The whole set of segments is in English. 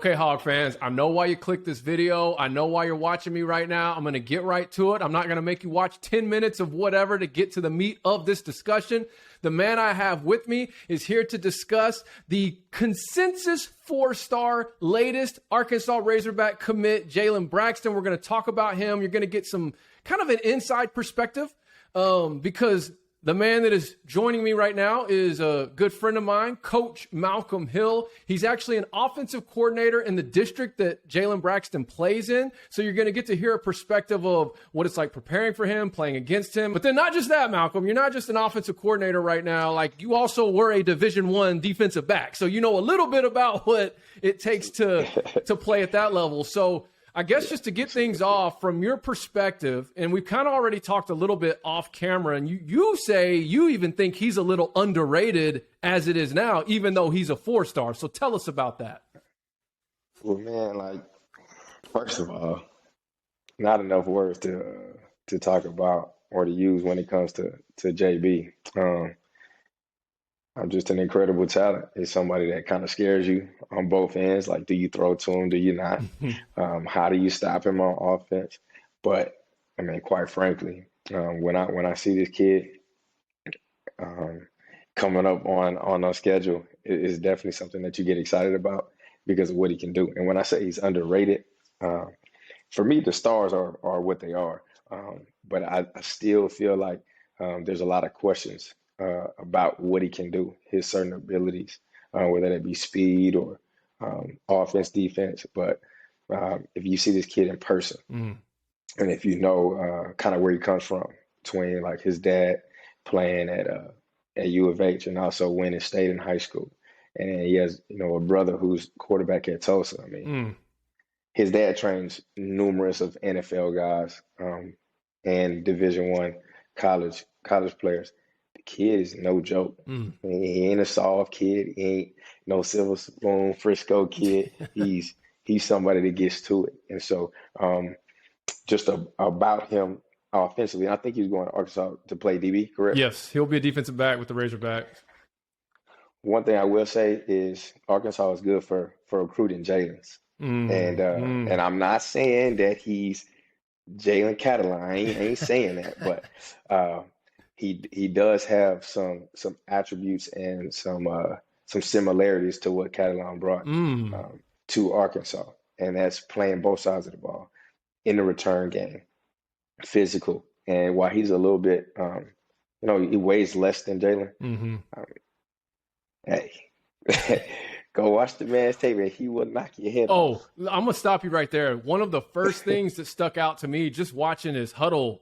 Okay, Hog fans, I know why you clicked this video. I know why you're watching me right now. I'm going to get right to it. I'm not going to make you watch 10 minutes of whatever to get to the meat of this discussion. The man I have with me is here to discuss the consensus 4-star latest Arkansas Razorback commit, Jaylon Braxton. We're going to talk about him. You're going to get some kind of an inside perspective because the man that is joining me right now is a good friend of mine, Coach Malcolm Hill. He's actually an offensive coordinator in the district that Jaylon Braxton plays in. So you're going to get to hear a perspective of what it's like preparing for him, playing against him. But then not just that, Malcolm, you're not just an offensive coordinator right now. Like, you also were a Division I defensive back. So you know a little bit about what it takes to play at that level. So I guess just to get things off from your perspective, and we've kind of already talked a little bit off camera, and you say you even think he's a little underrated as it is now, even though he's a 4-star. So tell us about that. Well, man, like, first of all, not enough words to talk about or to use when it comes to JB. I'm just an incredible talent. He's somebody that kind of scares you on both ends. Like, do you throw to him? Do you not? How do you stop him on offense? But I mean, quite frankly, when I see this kid coming up on our schedule, it's definitely something that you get excited about because of what he can do. And when I say he's underrated, for me, the stars are what they are. But I still feel like there's a lot of questions about what he can do, his certain abilities, whether that be speed or offense, defense. But if you see this kid in person, and if you know kind of where he comes from, between like his dad playing at U of H and also winning state in high school, and he has a brother who's quarterback at Tulsa. I mean, his dad trains numerous of NFL guys and Division I college players. The kid is no joke. He ain't a soft kid. He ain't no silver spoon Frisco kid. He's somebody that gets to it. And so just about him offensively, I think he's going to Arkansas to play DB, correct? Yes, he'll be a defensive back with the Razorbacks. One thing I will say is Arkansas is good for recruiting Jaylons. And I'm not saying that he's Jalen Catalan. I ain't saying that, but he does have some attributes and some similarities to what Catalan brought to Arkansas, and that's playing both sides of the ball in the return game, physical. And while he's a little bit, he weighs less than Jaylon. Hey. Go watch the man's tape and he will knock your head off. I'm going to stop you right there. One of the first things that stuck out to me just watching his huddle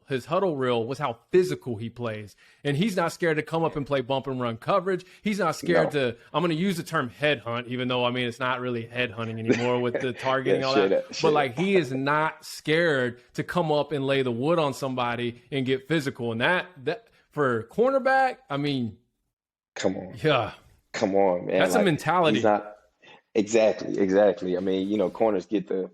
reel was how physical he plays. And he's not scared to come up and play bump and run coverage. He's not scared to, I'm going to use the term headhunt, even though, I mean, it's not really headhunting anymore with the targeting and all that. But like, he is not scared to come up and lay the wood on somebody and get physical. And that for cornerback, I mean, come on. Yeah. Come on, man. That's a mentality. He's not exactly. I mean, corners get the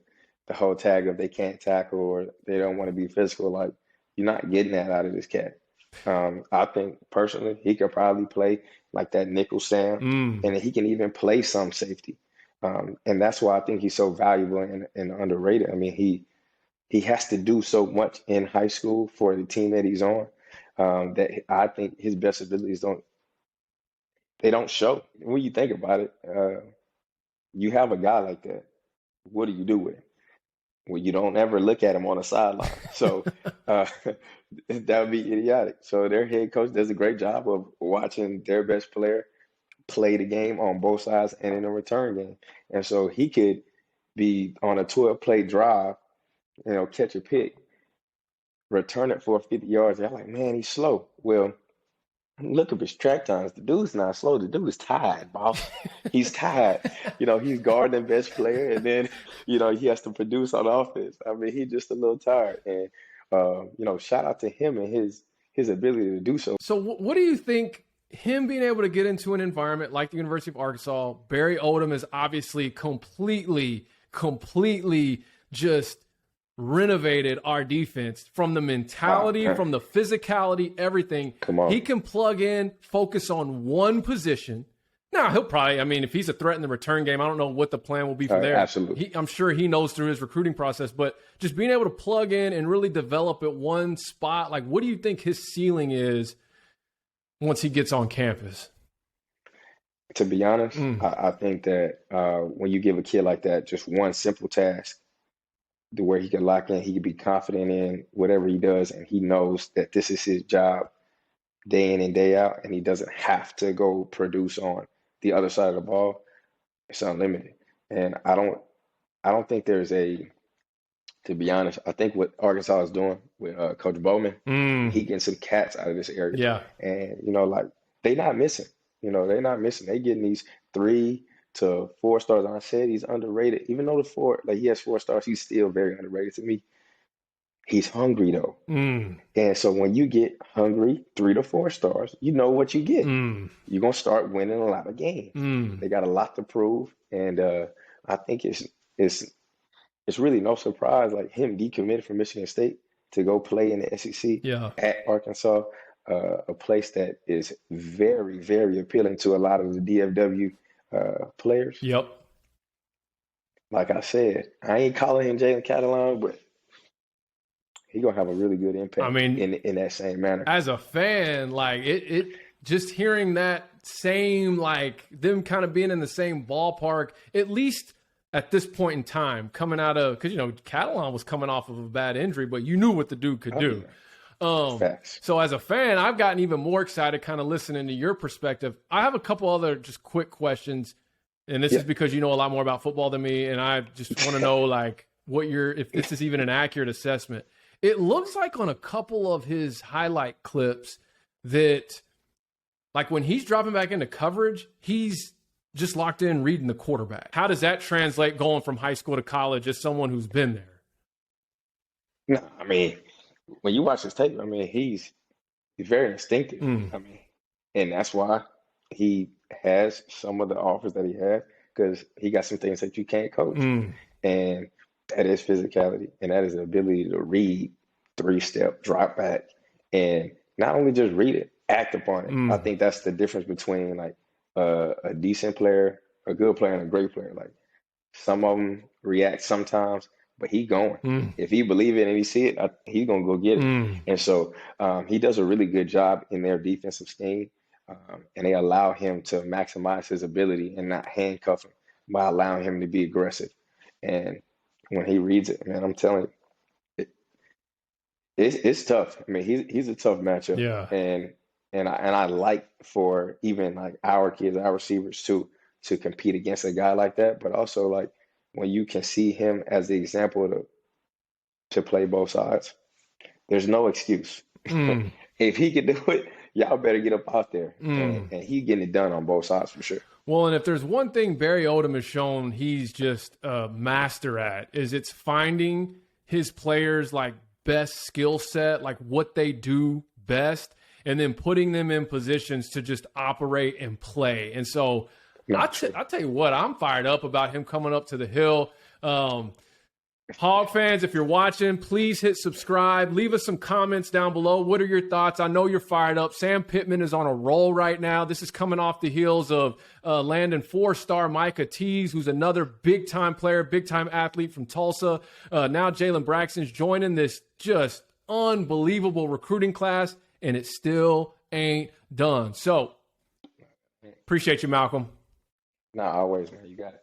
whole tag of they can't tackle or they don't want to be physical. Like, you're not getting that out of this cat. I think personally he could probably play like that nickel Sam, and he can even play some safety. And that's why I think he's so valuable and underrated. I mean, he has to do so much in high school for the team that he's on that I think his best abilities don't show. When you think about it, you have a guy like that. What do you do with him? Well, you don't ever look at him on the sideline. So that would be idiotic. So their head coach does a great job of watching their best player play the game on both sides and in a return game. And so he could be on a 12-play drive, catch a pick, return it for 50 yards. They're like, man, he's slow. Well, look at his track times. The dude's not slow. The dude is tired, boss. He's tired. He's guarding the best player, and then, he has to produce on offense. I mean, he's just a little tired. And, shout out to him and his ability to do so. So what do you think, him being able to get into an environment like the University of Arkansas, Barry Odom is obviously completely just renovated our defense from the mentality, from the physicality, everything. Come on. He can plug in, focus on one position, No, he'll probably, I mean, if he's a threat in the return game, I don't know what the plan will be for there. Absolutely. I'm sure he knows through his recruiting process, but just being able to plug in and really develop at one spot, like what do you think his ceiling is once he gets on campus? To be honest, I think that when you give a kid like that just one simple task to where he can lock in, he can be confident in whatever he does, and he knows that this is his job day in and day out, and he doesn't have to go produce on the other side of the ball. It's unlimited. And I don't think there's to be honest, I think what Arkansas is doing with Coach Bowman, he getting some cats out of this area. Yeah. And, like they not missing. They're not missing. They getting these 3 to 4 stars. And I said he's underrated. Even though he has 4 stars, he's still very underrated to me. He's hungry though. And so when you get hungry, 3 to 4 stars, you know what you get. You're gonna start winning a lot of games. They got a lot to prove. And I think it's really no surprise, like him decommitted from Michigan State to go play in the SEC at Arkansas, a place that is very, very appealing to a lot of the DFW players. Yep. Like I said, I ain't calling him Jalen Catalon, but he's gonna have a really good impact. I mean, in that same manner. As a fan, like it just hearing that same, like them kind of being in the same ballpark, at least at this point in time, coming out of, because Catalon was coming off of a bad injury, but you knew what the dude could do. Facts. So as a fan, I've gotten even more excited kind of listening to your perspective. I have a couple other just quick questions, and this is because you know a lot more about football than me, and I just want to know like if this is even an accurate assessment. It looks like on a couple of his highlight clips that like when he's dropping back into coverage, he's just locked in reading the quarterback. How does that translate going from high school to college as someone who's been there? No, I mean, when you watch his tape, I mean, he's very instinctive. I mean, and that's why he has some of the offers that he has, because he got some things that you can't coach. And that is physicality, and that is the ability to read 3-step, drop back, and not only just read it, act upon it. I think that's the difference between like a decent player, a good player, and a great player. Like some of them react sometimes, but he going. If he believe it and he see it, he's gonna go get it. And so he does a really good job in their defensive scheme, and they allow him to maximize his ability and not handcuff him by allowing him to be aggressive. And when he reads it, man, I'm telling you, it's tough. I mean, he's a tough matchup. Yeah. And I like for even like our kids, our receivers to compete against a guy like that, but also like when you can see him as the example to play both sides, there's no excuse. If he can do it, y'all better get up out there. And he getting it done on both sides for sure. Well, and if there's one thing Barry Odom has shown he's just a master at, is it's finding his players' like best skill set, like what they do best, and then putting them in positions to just operate and play. And so I'll tell you what, I'm fired up about him coming up to the Hill. Hog fans, if you're watching, please hit subscribe. Leave us some comments down below. What are your thoughts? I know you're fired up. Sam Pittman is on a roll right now. This is coming off the heels of landing 4-star Micah Tees, who's another big-time player, big-time athlete from Tulsa. Now Jaylon Braxton's joining this just unbelievable recruiting class, and it still ain't done. So, appreciate you, Malcolm. Nah, always, man. You got it.